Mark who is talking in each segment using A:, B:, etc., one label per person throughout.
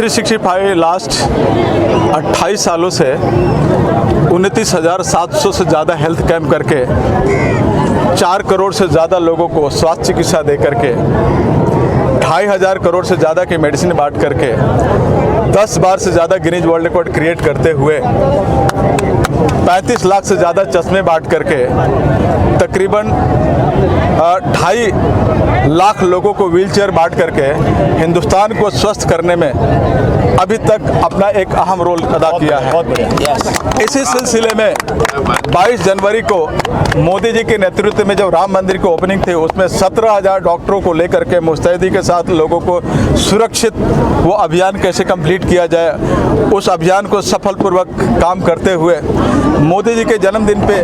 A: 365 last 28 सालों से 29,700 से ज़्यादा हेल्थ कैंप करके 4 करोड़ से ज़्यादा लोगों को स्वास्थ्य चिकित्सा दे करके 2,500 करोड़ से ज़्यादा की मेडिसिन बांट करके 10 बार से ज़्यादा गिनीज वर्ल्ड रिकॉर्ड क्रिएट करते हुए 35 लाख से ज़्यादा चश्मे बांट करके तकरीबन 2.5 लाख लोगों को व्हीलचेयर बांट करके हिंदुस्तान को स्वस्थ करने में अभी तक अपना एक अहम रोल अदा किया है। इसी सिलसिले में 22 जनवरी को मोदी जी के नेतृत्व में जब राम मंदिर की ओपनिंग थी, उसमें 17,000 डॉक्टरों को लेकर के मुस्तैदी के साथ लोगों को सुरक्षित वो अभियान कैसे कंप्लीट किया जाए, उस अभियान को सफलपूर्वक काम करते हुए मोदी जी के जन्मदिन पे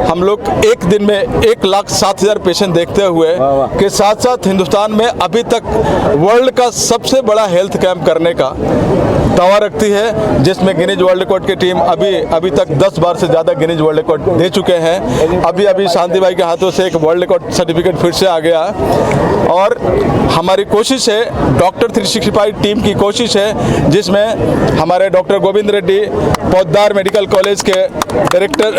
A: हम लोग एक दिन में 1,07,000 पेशेंट देखते हुए के साथ साथ हिंदुस्तान में अभी तक वर्ल्ड का सबसे बड़ा हेल्थ कैंप करने का दावा रखती है, जिसमें गिनीज वर्ल्ड रिकॉर्ड की टीम अभी तक 10 बार से ज़्यादा गिनीज वर्ल्ड रिकॉर्ड दे चुके हैं। अभी शांति भाई के हाथों से एक वर्ल्ड रिकॉर्ड सर्टिफिकेट फिर से आ गया और हमारी कोशिश है, डॉक्टर 365 टीम की कोशिश है, जिसमें हमारे डॉक्टर गोविंद रेड्डी पौधार मेडिकल कॉलेज के डायरेक्टर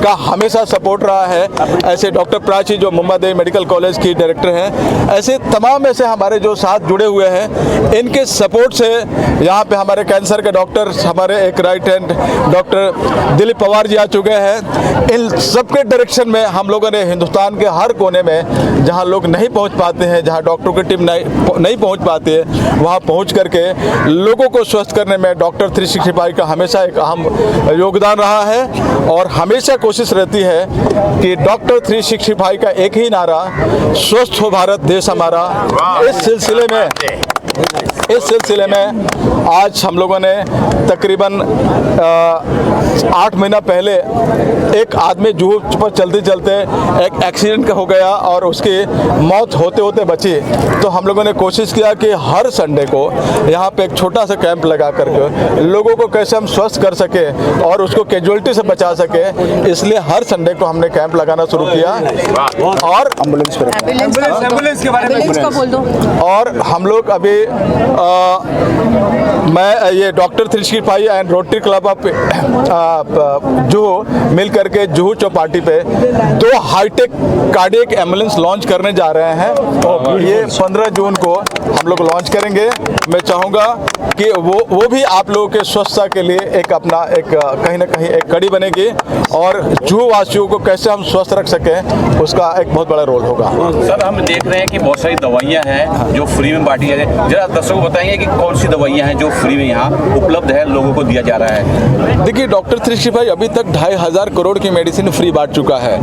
A: का हमेशा सपोर्ट रहा है, ऐसे डॉक्टर प्राची जो मुंबई मेडिकल कॉलेज की डायरेक्टर हैं, ऐसे तमाम ऐसे हमारे जो साथ जुड़े हुए हैं, इनके सपोर्ट से यहाँ पे हमारे कैंसर के डॉक्टर, हमारे एक right hand doctor Dilip Pawar ji आ चुके हैं। इन सबके डायरेक्शन में हम लोगों ने हिंदुस्तान के हर कोने में जहाँ लोग नहीं पहुँच पाते हैं, जहाँ डॉक्टरों की टीम नहीं पहुँच पाती है, वहाँ पहुँच करके लोगों को स्वस्थ करने में डॉक्टर 365 का हमेशा एक अहम योगदान रहा है और हमेशा कोशिश रहती है कि डॉक्टर 365 का एक ही नारा, स्वस्थ हो भारत देश हमारा। इस सिलसिले में आज हम लोगों ने तकरीबन 8 महीना पहले एक आदमी जुहू पर चलते चलते एक एक्सीडेंट हो गया और उसकी मौत होते होते बची, तो हम लोगों ने कोशिश किया कि हर संडे को यहाँ पे एक छोटा सा कैंप लगा करके लोगों को कैसे हम स्वस्थ कर सके और उसको कैजुअलिटी से बचा सके, इसलिए हर संडे को हमने कैंप लगाना शुरू किया। और
B: एम्बुलेंस के बारे में बोल दो।
A: और हम लोग अभी मैं ये doctor 365 and Rotary Club of Juhu मिल करके जुहू चौपाटी पे 2 हाईटेक कार्डियक एम्बुलेंस लॉन्च करने जा रहे हैं। ये 15 जून को हम लोग लॉन्च करेंगे। मैं चाहूँगा कि वो भी आप लोगों के स्वच्छता के लिए एक अपना एक कहीं ना कहीं एक कड़ी बनेगी और जुहू वासियों को कैसे हम स्वस्थ रख सकें, उसका एक बहुत बड़ा रोल होगा।
C: सर, हम देख रहे हैं कि बहुत सारी दवाइयाँ हैं जो फ्री में बांटी जाए, जरा दर्शकों को बताएंगे कि कौन सी दवाइयाँ हैं जो फ्री में यहाँ उपलब्ध है, लोगों को दिया जा रहा है।
A: देखिए, डॉक्टर 365 अभी तक 2,500 करोड़ की मेडिसिन फ्री बांट चुका है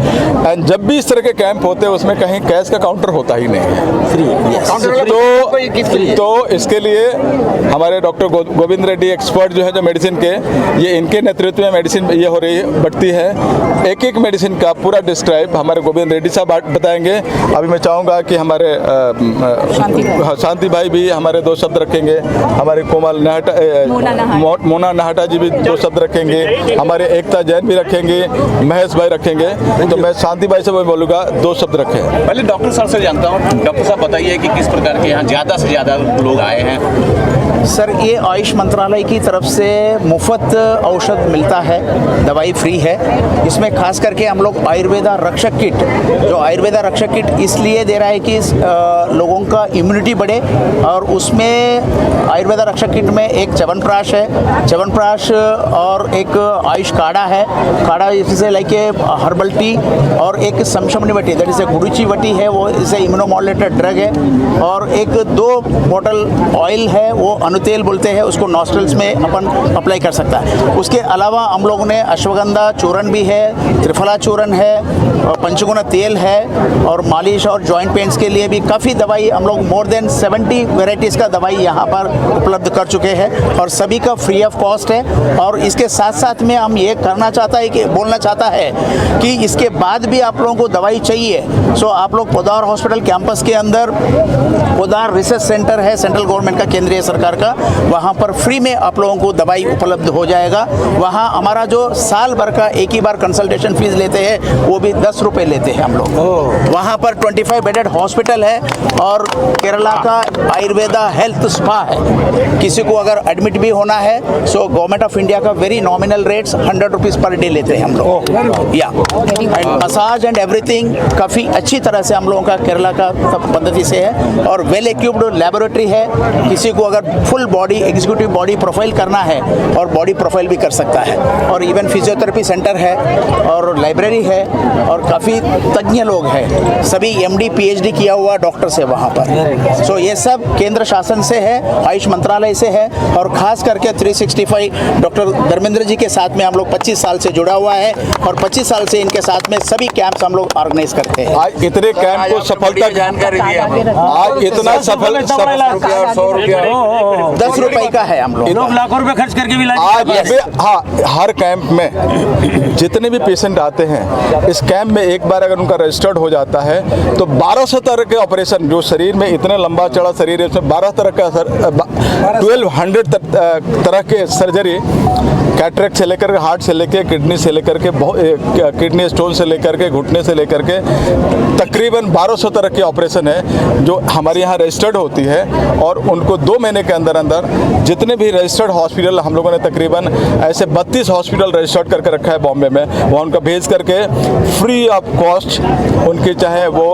A: एंड जब भी इस तरह के कैंप होते हैं उसमें कहीं कैश का काउंटर होता ही नहीं है, फ्री। तो इसके लिए हमारे डॉक्टर गोविंद रेड्डी एक्सपर्ट जो है जो मेडिसिन के, ये इनके नेतृत्व में मेडिसिन ये हो रही है, बढ़ती है। एक मेडिसिन का पूरा डिस्क्राइब हमारे गोविंद रेड्डी साहब बताएंगे। अभी मैं चाहूँगा कि हमारे शांति भाई भी हमारे 2 शब्द रखेंगे, हमारे कोमल मोना नाहटा जी भी 2 शब्द रखेंगे, हमारे एकता जैन भी रखेंगे, महेश भाई रखेंगे। तो मैं शांति भाई से मैं बोलूँगा 2 शब्द रखें।
C: पहले डॉक्टर साहब से जानता हूँ। डॉक्टर साहब बताइए कि किस प्रकार के यहाँ ज़्यादा से ज़्यादा लोग आए हैं।
D: सर, ये आयुष मंत्रालय की तरफ से मुफ्त औषध मिलता है, दवाई फ्री है। इसमें खास करके हम लोग आयुर्वेदा रक्षक किट, जो आयुर्वेदा रक्षक किट इसलिए दे रहा है कि लोगों का इम्यूनिटी बढ़े, और उसमें आयुर्वेदा रक्षक किट में एक च्यवनप्राश है, च्यवनप्राश और एक आयुष काढ़ा है, काढ़ा जैसे लाइक हर्बल टी, और एक समशमनी वटी दैट इज ए गुरुची वटी है, वो इसे इम्यूनोमॉड्यूलेटर ड्रग है, और एक 2 बॉटल ऑयल है, वो अनुतेल बोलते हैं, उसको नॉस्ट्रल्स में अपन अप्लाई कर सकता है। उसके अलावा हम लोगों ने अश्वगंधा चूर्ण भी है, त्रिफला चूर्ण है, और पंचगुना तेल है, और मालिश और जॉइंट पेन्स के लिए भी काफ़ी दवाई हम लोग मोर देन 70 वेराइटीज़ का दवाई यहाँ पर उपलब्ध कर चुके हैं और सभी का फ्री ऑफ कॉस्ट है। और इसके साथ साथ में हम ये बोलना चाहता है कि इसके बाद भी आप लोगों को दवाई चाहिए, सो आप लोग पोदार हॉस्पिटल कैंपस के अंदर पोदार रिसर्च सेंटर है, सेंट्रल गवर्नमेंट का, केंद्रीय सरकार का, जाएगा, वहाँ पर फ्री में आप लोगों को दवाई उपलब्ध हो जाएगा। वहाँ हमारा जो साल भर का एक ही बार कंसल्टेशन फीस लेते हैं वो भी 10 रुपये लेते हैं हम लोग। वहाँ पर 25 बेडेड हॉस्पिटल है और केरला का आयुर्वेदा हेल्थ स्पा है। किसी को अगर एडमिट भी होना है सो गवर्नमेंट ऑफ इंडिया का very nominal rates 100 rupees per day लेते हैं हम लोग। या एंड मसाज एंड एवरीथिंग काफ़ी अच्छी तरह से हम लोगों का केरला का पद्धति से है और वेल इक्विप्ड लेबोरेटरी है। किसी को अगर full body executive body profile करना है और बॉडी प्रोफाइल भी कर सकता है और इवन फिजियोथेरेपी सेंटर है और लाइब्रेरी है और काफ़ी तज्ञ लोग हैं, सभी MD PhD किया हुआ डॉक्टर्स है वहाँ पर। सो ये सब केंद्र शासन से है, आयुष मंत्रालय से है और ख़ास करके 365 डॉक्टर धर्मेंद्र जी के साथ में हम लोग 25 साल से जुड़ा हुआ है और 25 साल से इनके साथ में सभी कैंप्स हम लोग ऑर्गेनाइज करते हैं।
A: आज इतने कैंप को सफलता
C: जानकारी दी
A: आज इतना सफल
C: 100 रुपया
D: 10 रुपए का है हम लोग।
E: लोग लाखों रुपए खर्च करके भी
A: आज हाँ, हर कैंप में जितने भी पेशेंट आते हैं इस कैंप में एक बार अगर उनका रजिस्टर्ड हो जाता है तो 1200 तरह के ऑपरेशन, जो शरीर में इतने लंबा चौड़ा शरीर है उसमें 12 तरह का 1200 तरह के सर्जरी, कैटरेक्ट से लेकर के हार्ट से लेकर किडनी से लेकर के किडनी स्टोन से लेकर के घुटने से लेकर के तकरीबन 1200 तरह के ऑपरेशन है जो हमारे यहाँ रजिस्टर्ड होती है और उनको 2 महीने के अंदर अंदर जितने भी रजिस्टर्ड हॉस्पिटल हम लोगों ने तकरीबन ऐसे 32 हॉस्पिटल रजिस्टर्ड करके रखा है बॉम्बे में, वहाँ उनका भेज करके फ्री ऑफ कॉस्ट उनकी चाहे वो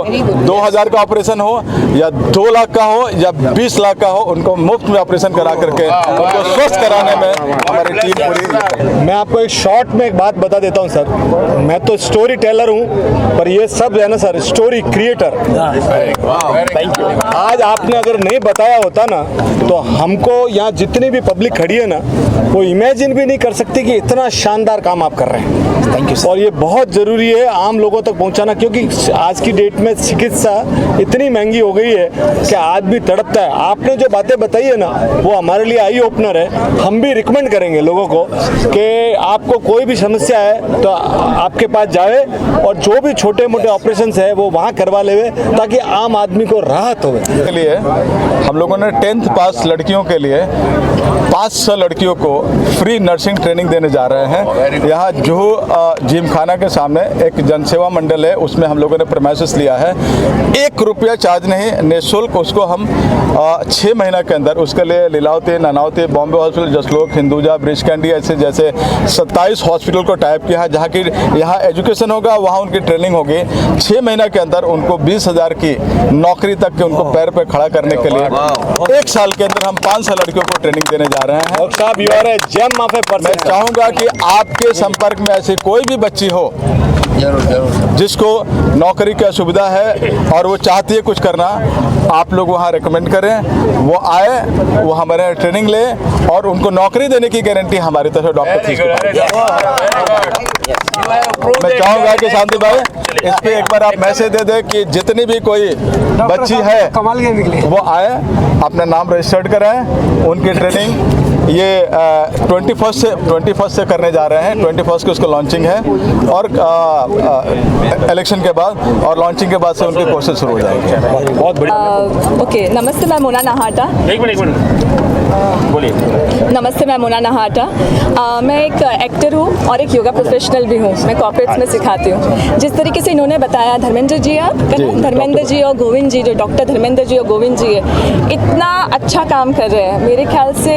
A: 2000 का ऑपरेशन हो या 2 लाख का हो या 20 लाख का हो, उनको मुफ्त में ऑपरेशन करा करके उनको स्वस्थ कराने में हमारी टीम पूरी।
F: मैं आपको एक शॉर्ट में एक बात बता देता हूँ सर, मैं तो स्टोरी टेलर हूँ पर ये सब है ना sir story creator. Thank you. आज आपने अगर नहीं बताया होता ना तो हमको यहाँ जितनी भी पब्लिक खड़ी है ना वो इमेजिन भी नहीं कर सकती कि इतना शानदार काम आप कर रहे हैं।
D: Thank you.
F: और ये बहुत ज़रूरी है आम लोगों तक पहुँचाना, क्योंकि आज की डेट में चिकित्सा इतनी महंगी हो गई है कि आदमी तड़पता है। आपने जो बातें बताई है ना वो हमारे लिए आई ओपनर है। हम भी रिकमेंड करेंगे लोगों को कि आपको कोई भी समस्या है तो आपके पास जाए और जो भी छोटे मोटे ऑपरेशंस है वो वहाँ करवा लेवे ताकि आम आदमी को राहत हो।
A: के लिए हम लोगों ने 10th पास लड़कियों के लिए 500 लड़कियों को फ्री नर्सिंग ट्रेनिंग देने जा रहे हैं। यहाँ जुहू जिमखाना के सामने एक जनसेवा मंडल है, उसमें हम लोगों ने प्रेमाइसिस लिया है। 1 रुपया चार्ज नहीं, निःशुल्क उसको हम 6 महीना के अंदर उसके लिए लीलावती, नानावती, बॉम्बे हॉस्पिटल, जसलोक, हिंदुजा, ब्रिज कैंडी ऐसे जैसे 27 हॉस्पिटल को टाइप किया है जहाँ की यहाँ एजुकेशन होगा, वहाँ उनकी ट्रेनिंग होगी। 6 महीना के अंदर उनको 20,000 की नौकरी तक के उनको पैर पे खड़ा करने के लिए 1 साल के अंदर हम 500 लड़कियों को ट्रेनिंग देने जा रहे हैं।
F: साहब you are a gem of a person.
A: मैं चाहूँगा कि आपके संपर्क में ऐसी कोई भी बच्ची हो जिसको नौकरी की सुविधा है और वो चाहती है कुछ करना, आप लोग वहाँ रेकमेंड करें, वो आए, वो हमारे ट्रेनिंग ले और उनको नौकरी देने की गारंटी हमारी तरफ से डॉक्टर फीस मैं चाहूँगा कि शांति भाई इस पे एक बार आप मैसेज दे दें कि जितनी भी कोई बच्ची है वो आए, अपना नाम रजिस्टर्ड कराएं, उनकी ट्रेनिंग ये 21 से करने जा रहे हैं। 21 को उसको लॉन्चिंग है और इलेक्शन के बाद और लॉन्चिंग के बाद से उनके कोर्सेज शुरू हो जाएंगे।
F: बहुत बढ़िया।
B: ओके, नमस्ते, मैं मोना नाहाटा।
E: एक मिनट बोलिए।
B: नमस्ते, मैं मोना नाहाटा। मैं एक एक्टर हूँ और एक योगा प्रोफेशनल भी हूँ। मैं कॉर्पोरेट्स में सिखाती हूँ। जिस तरीके से इन्होंने बताया, धर्मेंद्र जी धर्मेंद्र जी और गोविंद जी, जो डॉक्टर धर्मेंद्र जी और गोविंद जी है, इतना अच्छा काम कर रहे हैं। मेरे ख्याल से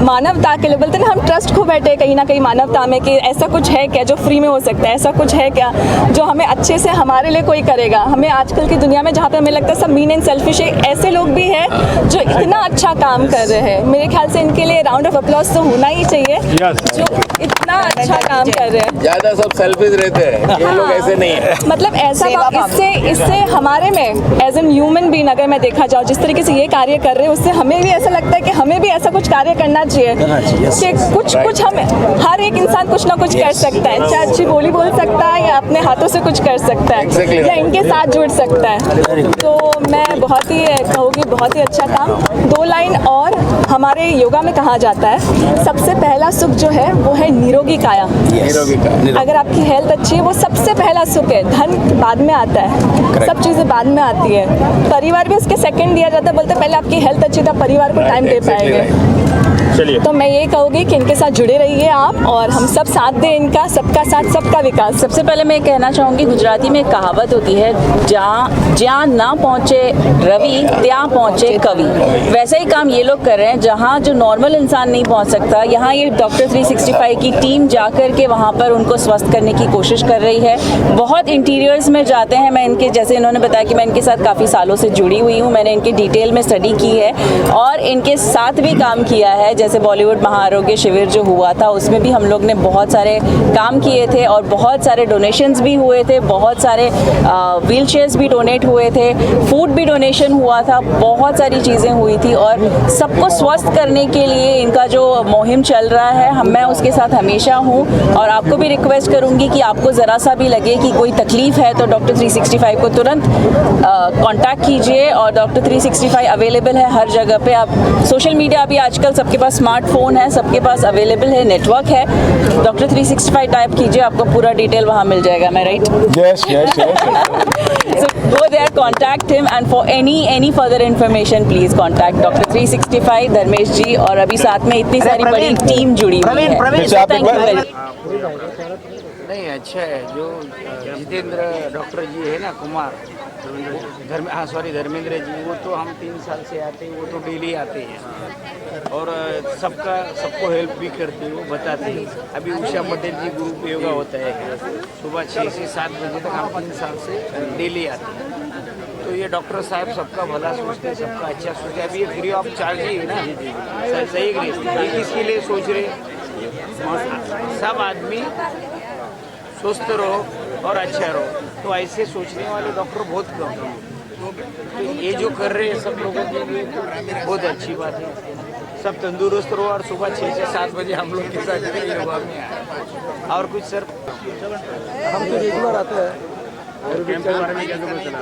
B: मानवता के लिए बोलते हैं ना, हम ट्रस्ट खो बैठे कहीं ना कहीं मानवता में कि ऐसा कुछ है क्या जो फ्री में हो सकता है, ऐसा कुछ है क्या जो हमें अच्छे से हमारे लिए कोई करेगा। हमें आजकल की दुनिया में जहाँ पे हमें लगता है सब मीन एंड सेल्फिश है, ऐसे लोग भी हैं जो इतना अच्छा काम कर रहे हैं। मेरे ख्याल से इनके लिए राउंड ऑफ अप्लॉज तो होना ही चाहिए, जो इतना अच्छा काम कर रहे हैं।
C: ज्यादा सब सेल्फिश रहते हैं, ये लोग ऐसे नहीं है।
B: मतलब ऐसा इससे हमारे में एज एन ह्यूमन बीइंग अगर मैं देखा जाऊँ, जिस तरीके से ये कार्य कर रहे हैं, उससे हमें भी ऐसा लगता है कि हमें भी ऐसा कुछ कार्य करना चाहिए कि कुछ हम हर एक इंसान कुछ ना कुछ कर सकता है, चाहे अच्छी बोली बोल सकता है या अपने हाथों से कुछ कर सकता है या इनके साथ जुड़ सकता है। तो मैं बहुत ही कहूँगी बहुत ही अच्छा काम। 2 लाइन और हमारे योगा में कहा जाता है सबसे पहला सुख जो है वो है निरोगी काया। अगर आपकी हेल्थ अच्छी है वो सबसे पहला सुख है। धन बाद में आता है, सब चीज़ें बाद में आती है। परिवार भी उसके सेकंड दिया जाता है। बोलते पहले आपकी हेल्थ अच्छी था, परिवार को टाइम दे पाएंगे।
E: चलिए
B: तो मैं ये कहूँगी कि इनके साथ जुड़े रहिए आप और हम सब साथ दें इनका। सबका साथ सबका विकास।
G: सबसे पहले मैं कहना चाहूँगी, गुजराती में एक कहावत होती है, जहाँ ना पहुँचे रवि ત્યાં पहुँचे कवि। वैसा ही काम ये लोग कर रहे हैं। जहाँ जो नॉर्मल इंसान नहीं पहुँच सकता, यहाँ ये डॉक्टर 365 की टीम जा कर के वहाँ पर उनको स्वस्थ करने की कोशिश कर रही है। बहुत इंटीरियर्स में जाते हैं। मैं इनके, जैसे इन्होंने बताया कि मैं इनके साथ काफ़ी सालों से जुड़ी हुई हूँ, मैंने इनकी डिटेल में स्टडी की है और इनके साथ भी काम किया है। जैसे बॉलीवुड महाआरोग्य शिविर जो हुआ था उसमें भी हम लोग ने बहुत सारे काम किए थे और बहुत सारे डोनेशंस भी हुए थे, बहुत सारे व्हील चेयर्स भी डोनेट हुए थे, फूड भी डोनेशन हुआ था, बहुत सारी चीज़ें हुई थी और सबको स्वस्थ करने के लिए इनका जो मुहिम चल रहा है मैं उसके साथ हमेशा हूँ। और आपको भी रिक्वेस्ट करूँगी कि आपको ज़रा सा भी लगे कि कोई तकलीफ़ है तो डॉक्टर 365 को तुरंत कांटेक्ट कीजिए। और डॉक्टर 365 अवेलेबल है हर जगह पे। आप सोशल मीडिया भी आजकल सबके पास स्मार्टफोन है, सबके पास अवेलेबल है, नेटवर्क है। डॉक्टर 365 टाइप कीजिए, आपको पूरा डिटेल वहाँ मिल जाएगा। मैं right?
A: Yes.
G: So go there, contact him, and for any further information, please contact Dr. 365 Dharmesh जी। और अभी साथ में इतनी सारी बड़ी टीम जुड़ी हुई है।
A: जैसे आप एक
G: Thank you
A: बार-
G: very
H: नहीं अच्छा है। जो जितेंद्र डॉक्टर जी है ना कुमार धर्मेंद्र जी, वो तो हम 3 साल से आते हैं, वो तो डेली आते हैं और सबको हेल्प भी करते हैं, वो बताते हैं। अभी उषा पटेल जी ग्रुप योगा होता है सुबह 6 से 7 बजे तक, हम 3 साल से डेली आते हैं। तो ये डॉक्टर साहब सबका भला सोचते हैं, सबका अच्छा सोचते हैं। अभी ये फ्री ऑफ चार्ज ही है ना, सही ये किसके लिए सोच रहे? सब आदमी स्वस्थ रहो और अच्छा रहो, तो ऐसे सोचने वाले डॉक्टर बहुत कम हैं। तो ये जो कर रहे हैं सब लोगों के लिए बहुत अच्छी बात है। सब तंदुरुस्त रहो और सुबह 6 से 7 बजे हम लोग के साथ योगा में आए। और कुछ सर,
I: हम तो रेगुलर आते हैं। कैंप के बारे में कैसे पता चला?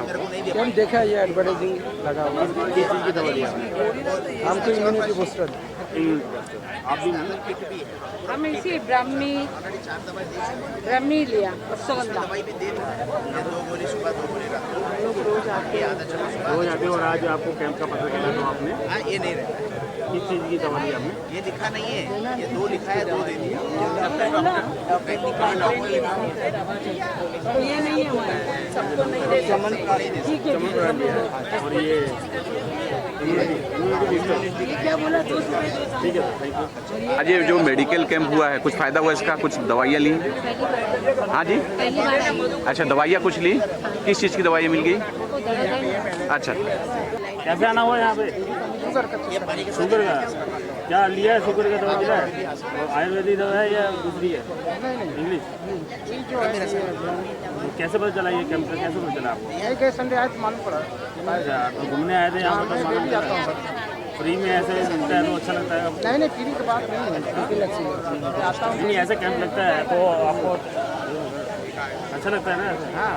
I: कैंप देखा है, ये एडवर्टाइजिंग लगा हुआ। किस चीज़ की दवा लिया? हमको इम्यूनिटी बूस्टर।
E: आप भी
J: हम इसी ब्राह्मी लिया और सुगंधा।
I: रोज आते और आज आपको कैंप का पता चला तो आपने
D: ये नहीं रहे,
I: किस चीज़ की दवा ली आपने?
D: ये लिखा नहीं है, ये 2 लिखा है, 2 दे दिया।
J: ये नहीं है हमारा, सबको नहीं दे ठीक है।
I: और ये
J: क्या बोला? 2 रुपये
I: ठीक है, थैंक यू।
C: आज ये जो मेडिकल कैंप हुआ है, कुछ फ़ायदा हुआ इसका? कुछ दवाइयाँ ली? हाँ जी, अच्छा दवाइयाँ कुछ ली? किस चीज़ की दवाइयाँ मिल गई? अच्छा,
I: कैसे आना हुआ यहाँ पे? शुगर का क्या लिया है? शुगर का दवा लिया है? और आयुर्वेदिक दवा है या दूसरी है? इंग्लिश? कैसे पता चला ये कैंप का? कैसे पता चला आपको?
H: यही कहीं संडे आए तो मालूम पड़ा।
I: अच्छा, तो घूमने आए थे यहाँ पर तो मालूम
H: जाता हूँ
I: चला। फ्री में ऐसे मिलता है तो अच्छा लगता है?
H: नहीं फ्री की बात नहीं है, आता हूँ।
I: नहीं, ऐसे कैंप लगता है तो आपको अच्छा लगता है ना?
H: हाँ।